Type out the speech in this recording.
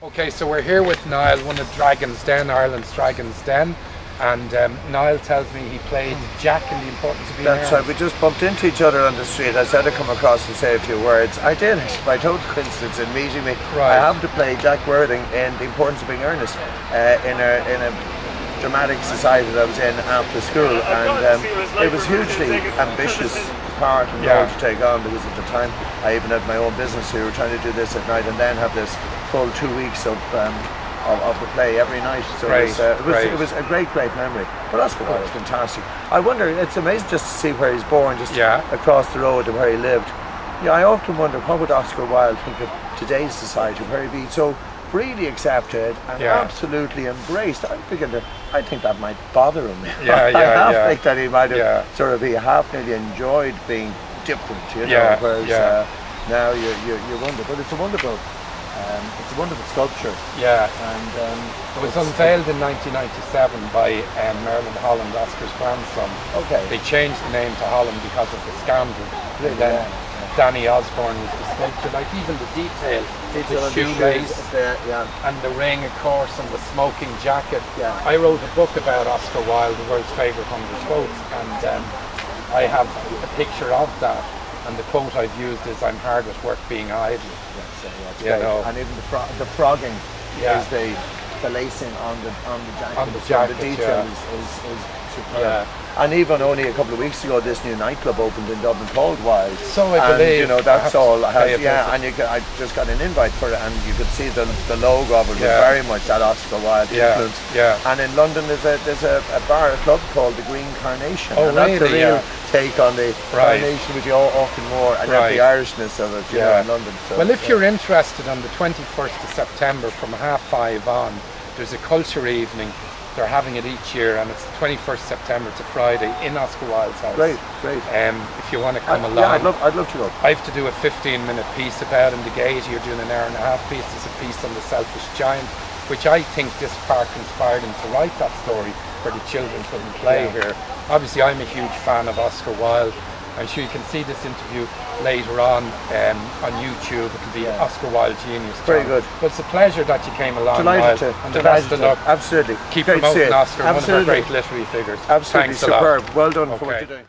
Okay, so we're here with Niall, one of Dragon's Den, Ireland's Dragon's Den, and Niall tells me he played Jack in The Importance of Being That's right, we just bumped into each other on the street. I said I'd come across and say a few words. I did, by total coincidence in meeting me. Right. I happened to play Jack Worthing in The Importance of Being Earnest in a dramatic society that I was in after school, and it was hugely ambitious part and role to take on, because at the time I even had my own business. We were trying to do this at night and then have this full 2 weeks of the play every night. So it was a great memory. But Oscar Wilde was fantastic. I wonder, it's amazing just to see where he's born, just across the road and where he lived. Yeah, I often wonder, what would Oscar Wilde think of today's society, where he'd be so freely accepted and absolutely embraced. I think that might bother him. I think that he might have sort of, he half nearly enjoyed being different, you know, whereas now you wonder. But it's a wonderful sculpture. Yeah, and it was unveiled in 1997 by Merrion Holland, Oscar's grandson. Okay. They changed the name to Holland because of the scandal. And then Danny Osborne was the sculptor. Like even the detail the shoelace and the ring, of course, and the smoking jacket. Yeah. I wrote a book about Oscar Wilde, the world's favourite 100 quotes, and I have a picture of that. And the quote I've used is, "I'm hard at work being idle." That's great. And even the frogging is the lacing on the jacket. The detail is superb. And even only a couple of weeks ago, this new nightclub opened in Dublin called Wilde. So I believe, you know, that's all. And I just got an invite for it, and you could see the logo of it was very much that Oscar Wilde influence. And in London, there's a bar, a club called the Green Carnation. Oh, and that's really? a real take on the carnation, which you often more, and the Irishness of it, you know, in London. So, well, if you're interested, on the 21st of September from 5:30 on, there's a culture evening. They're having it each year, and it's the 21st September, it's a Friday, in Oscar Wilde's house. Great. If you want to come along. Yeah, I'd love to go. I have to do a 15-minute piece about him. The Gaiety are doing an hour-and-a-half piece. There's a piece on the Selfish Giant, which I think this park inspired him to write that story, where the children couldn't play here. Obviously, I'm a huge fan of Oscar Wilde. I'm sure you can see this interview later on YouTube. It'll be Oscar Wilde Genius. Very good. But it's a pleasure that you came along. Delighted to. And the best of luck. Absolutely. Keep promoting Oscar, one of our great literary figures. Absolutely. Thanks superb. A lot. Well done for what you're doing.